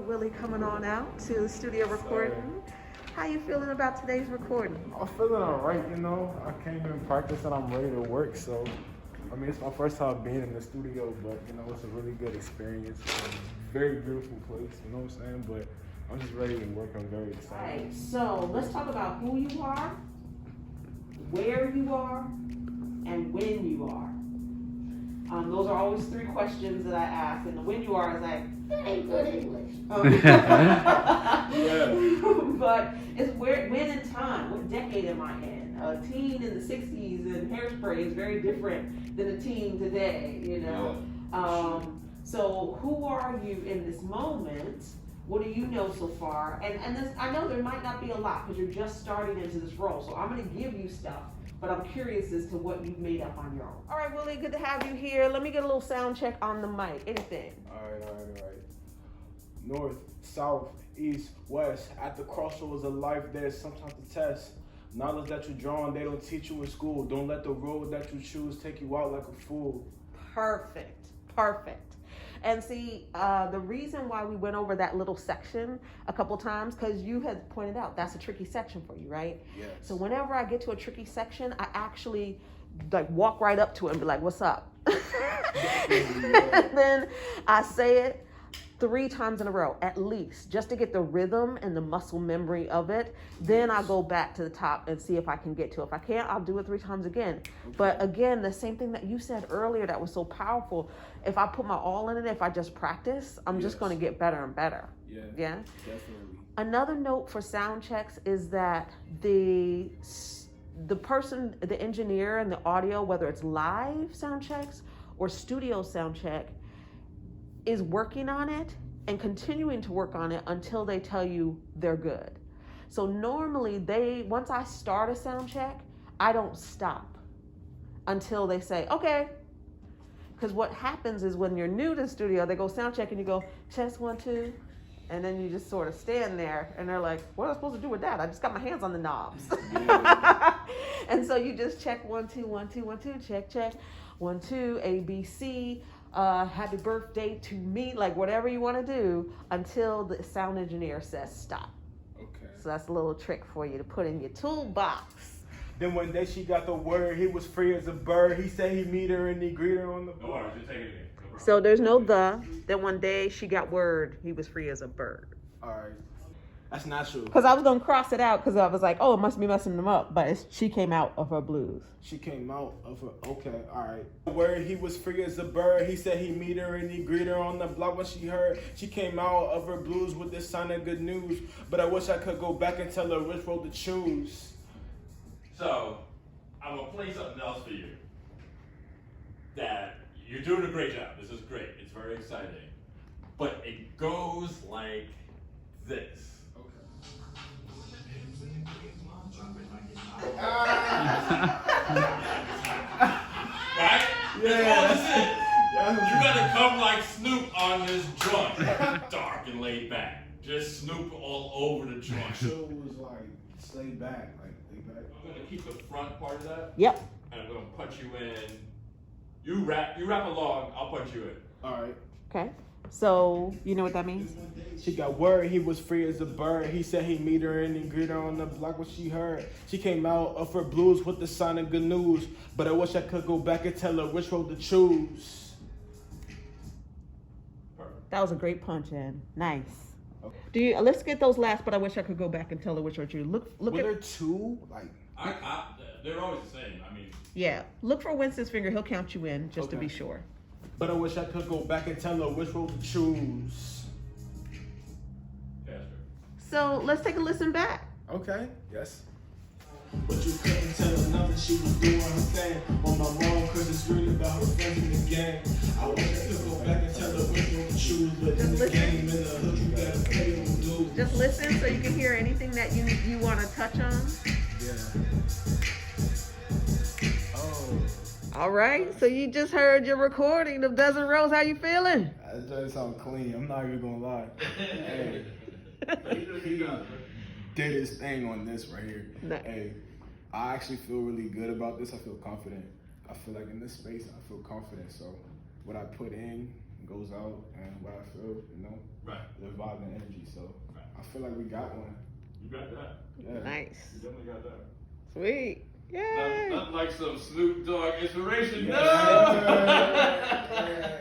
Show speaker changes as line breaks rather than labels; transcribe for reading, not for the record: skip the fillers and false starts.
Willie coming on out to the studio recording. How you feeling about today's recording?
I'm feeling alright, you know. I came here and practice and I'm ready to work, so I mean it's my first time being in the studio, but you know, it's a really good experience. It's a very beautiful place, you know what I'm saying? But I'm just ready to work. I'm very excited.
Alright, so let's talk about who you are, where you are, and when you are. Those are always three questions that I ask, and the when you are is like, that ain't good English. But it's when in time, what decade am I in? A teen in the 60s and Hairspray is very different than a teen today, you know? Yeah. So who are you in this moment? What do you know so far? And this, I know there might not be a lot because you're just starting into this role, so I'm gonna give you stuff. But I'm curious as to what you've made up on your own. All right, Willie, good to have you here. Let me get a little sound check on the mic. Anything?
All right. North, south, east, west. At the crossroads of life, there's sometimes a test. Knowledge that you draw on, they don't teach you in school. Don't let the road that you choose take you out like a fool.
Perfect. And see, the reason why we went over that little section a couple times, because you had pointed out that's a tricky section for you, right?
Yes.
So whenever I get to a tricky section, I actually like walk right up to it and be like, what's up? And then I say it 3 times in a row, at least, just to get the rhythm and the muscle memory of it. Then I go back to the top and see if I can get to it. If I can't, I'll do it 3 times again. Okay. But again, the same thing that you said earlier that was so powerful. If I put my all in it, if I just practice, I'm just going to get better and better. Yeah,
Definitely.
Another note for sound checks is that the person, the engineer and the audio, whether it's live sound checks or studio sound check, is working on it and continuing to work on it until they tell you they're good. So normally once I start a sound check, I don't stop until they say, okay. Because what happens is when you're new to the studio, they go sound check and you go, test 1, 2. And then you just sort of stand there and they're like, what am I supposed to do with that? I just got my hands on the knobs. Yeah. And so you just check 1, 2, 1, 2, 1, 2, check. 1, 2, A, B, C. Happy birthday to me, like whatever you want to do until the sound engineer says stop.
Okay.
So that's a little trick for you to put in your toolbox.
Then one day she got the word, he was free as a bird. He said he meet her and he greet her on the
No worries, you're taking it in.
So there's no the. Then one day she got word he was free as a bird.
All right. That's not true.
Because I was going to cross it out because I was like, oh, it must be messing them up. But she came out of her blues.
She came out of her, okay, all right. Where he was free as a bird, he said he meet her and he greet her on the block when she heard. She came out of her blues with this sign of good news. But I wish I could go back and tell her which road to choose.
So, I'm going to play something else for you. That you're doing a great job. This is great. It's very exciting. But it goes like this. Right?
Yeah.
That's all this is. You gotta come like Snoop on this joint. Dark and laid back. Just Snoop all over the joint.
So it was like, stay back, like, lay back.
I'm gonna keep the front part of that.
Yep.
And I'm gonna punch you in. You rap along, I'll punch you in.
All right.
Okay. So you know what that means?
She got word he was free as a bird. He said he meet her and he greet her on the block when she heard. She came out of her blues with the sign of good news. But I wish I could go back and tell her which road to choose.
Perfect.
That was a great punch in. Nice.
Okay.
Let's get those last, but I wish I could go back and tell her which road you look
Were
at.
there 2? Like,
They're always the same. I mean,
Yeah. Look for Winston's finger. He'll count you in just to
Okay.
be sure.
but I wish I could go back and tell her which road to choose.
faster.
So let's take a listen back.
Okay. Yes. But you couldn't tell her nothing, she was doing her thing. On my mom, cause it's really about her friends in the game. I wish I could go back and tell her which road to choose. But in the game, in the hood, you gotta pay your dues.
Just listen so you can hear anything that you want to touch on.
Yeah. Oh.
All right. So you just heard your recording of Dozen Rose. How you feeling?
That does sound clean. I'm not even gonna lie. Hey, he did his thing on this right here.
Nice.
Hey, I actually feel really good about this. I feel confident. I feel like in this space, I feel confident. So what I put in goes out and what I feel, you know?
Right.
The vibe and energy. So
Right.
I feel like we got one.
You got that.
Yeah.
Nice.
You definitely got that.
Sweet. Yay.
Not like some Snoop Dogg inspiration.
Yeah.
No!
Yeah.